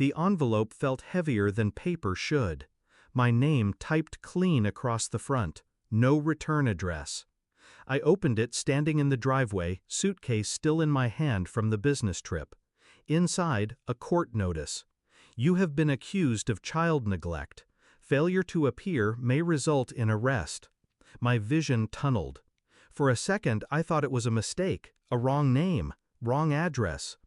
The envelope felt heavier than paper should. My name typed clean across the front. No return address. I opened it standing in the driveway, suitcase still in my hand from the business trip. Inside, a court notice. You have been accused of child neglect. Failure to appear may result in arrest. My vision tunneled. For a second, I thought it was a mistake, a wrong name, wrong address.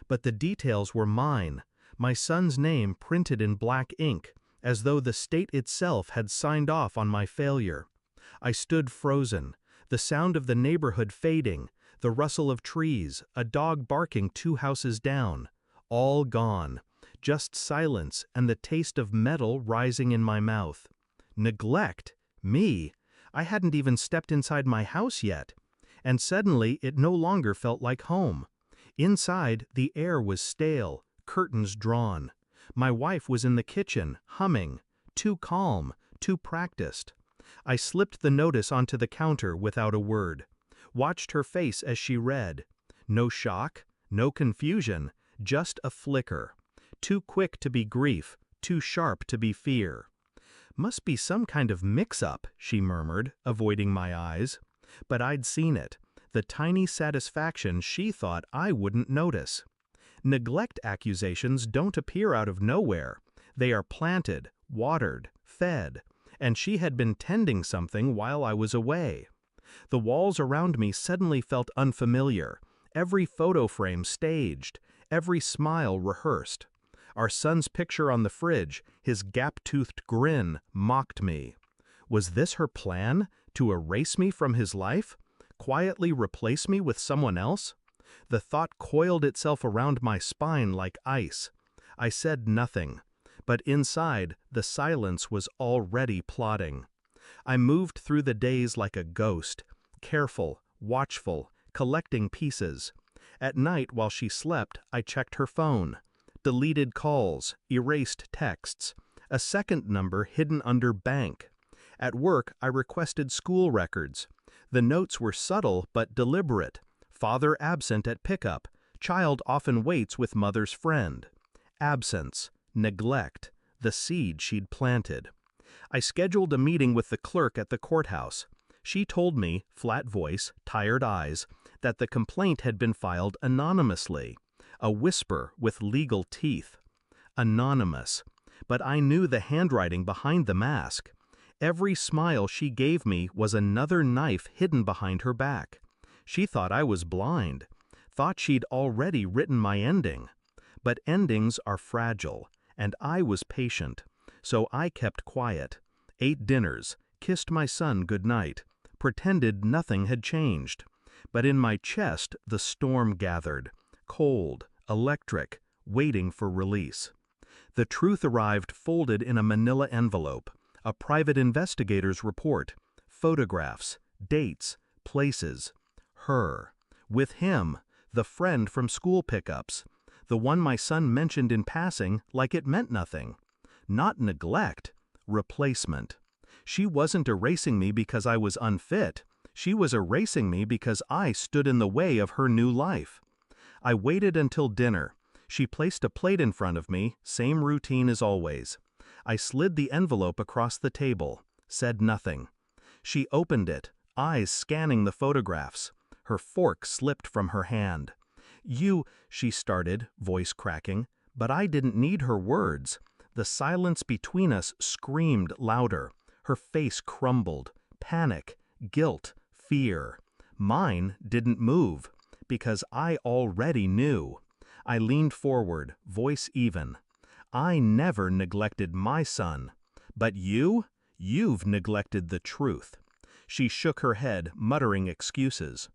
But the details were mine. My son's name printed in black ink, as though the state itself had signed off on my failure. I stood frozen, the sound of the neighborhood fading, the rustle of trees, a dog barking 2 houses down. All gone. Just silence and the taste of metal rising in my mouth. Neglect? Me? I hadn't even stepped inside my house yet. And suddenly it no longer felt like home. Inside, the air was stale, curtains drawn. My wife was in the kitchen, humming. Too calm, too practiced. I slipped the notice onto the counter without a word. Watched her face as she read. No shock, no confusion, just a flicker. Too quick to be grief, too sharp to be fear. Must be some kind of mix-up, she murmured, avoiding my eyes. But I'd seen it, the tiny satisfaction she thought I wouldn't notice. Neglect accusations don't appear out of nowhere. They are planted, watered, fed, and she had been tending something while I was away. The walls around me suddenly felt unfamiliar, every photo frame staged, every smile rehearsed. Our son's picture on the fridge, his gap-toothed grin, mocked me. Was this her plan, to erase me from his life? Quietly replace me with someone else? The thought coiled itself around my spine like ice. I said nothing, but inside, the silence was already plotting. I moved through the days like a ghost, careful, watchful, collecting pieces. At night, while she slept, I checked her phone. Deleted calls, erased texts, a second number hidden under bank. At work, I requested school records. The notes were subtle but deliberate. Father absent at pickup. Child often waits with mother's friend. Absence, neglect, the seed she'd planted. I scheduled a meeting with the clerk at the courthouse. She told me, flat voice, tired eyes, that the complaint had been filed anonymously. A whisper with legal teeth. Anonymous. But I knew the handwriting behind the mask. Every smile she gave me was another knife hidden behind her back. She thought I was blind, thought she'd already written my ending. But endings are fragile, and I was patient, so I kept quiet, ate dinners, kissed my son goodnight, pretended nothing had changed. But in my chest the storm gathered, cold, electric, waiting for release. The truth arrived folded in a manila envelope, a private investigator's report, photographs, dates, places. Her. With him, the friend from school pickups, the one my son mentioned in passing like it meant nothing. Not neglect, replacement. She wasn't erasing me because I was unfit. She was erasing me because I stood in the way of her new life. I waited until dinner. She placed a plate in front of me, same routine as always. I slid the envelope across the table, said nothing. She opened it, eyes scanning the photographs. Her fork slipped from her hand. She started, voice cracking, but I didn't need her words. The silence between us screamed louder. Her face crumbled. Panic, guilt, fear. Mine didn't move, because I already knew. I leaned forward, voice even. I never neglected my son. But you've neglected the truth. She shook her head, muttering excuses.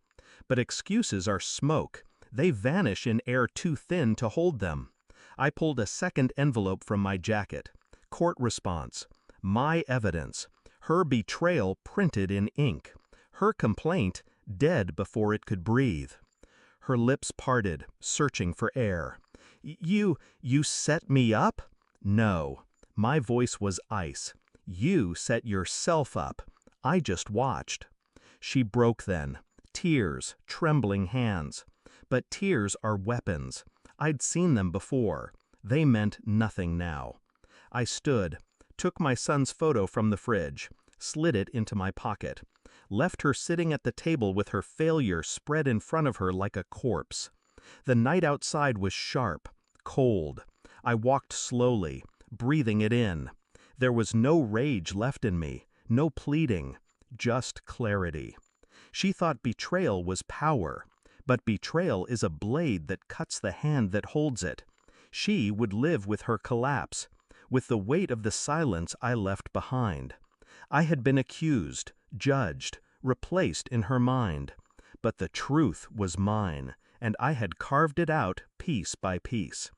But excuses are smoke. They vanish in air too thin to hold them. I pulled a second envelope from my jacket. Court response. My evidence. Her betrayal printed in ink. Her complaint dead before it could breathe. Her lips parted, searching for air. You set me up? No. My voice was ice. You set yourself up. I just watched. She broke then. Tears, trembling hands. But tears are weapons. I'd seen them before. They meant nothing now. I stood, took my son's photo from the fridge, slid it into my pocket, left her sitting at the table with her failure spread in front of her like a corpse. The night outside was sharp, cold. I walked slowly, breathing it in. There was no rage left in me, no pleading, just clarity. She thought betrayal was power, but betrayal is a blade that cuts the hand that holds it. She would live with her collapse, with the weight of the silence I left behind. I had been accused, judged, replaced in her mind. But the truth was mine, and I had carved it out piece by piece.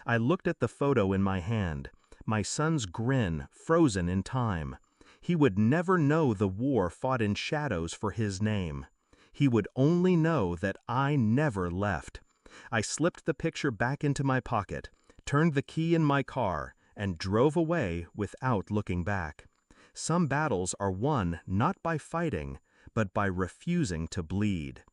I looked at the photo in my hand, my son's grin frozen in time. He would never know the war fought in shadows for his name. He would only know that I never left. I slipped the picture back into my pocket, turned the key in my car, and drove away without looking back. Some battles are won not by fighting, but by refusing to bleed.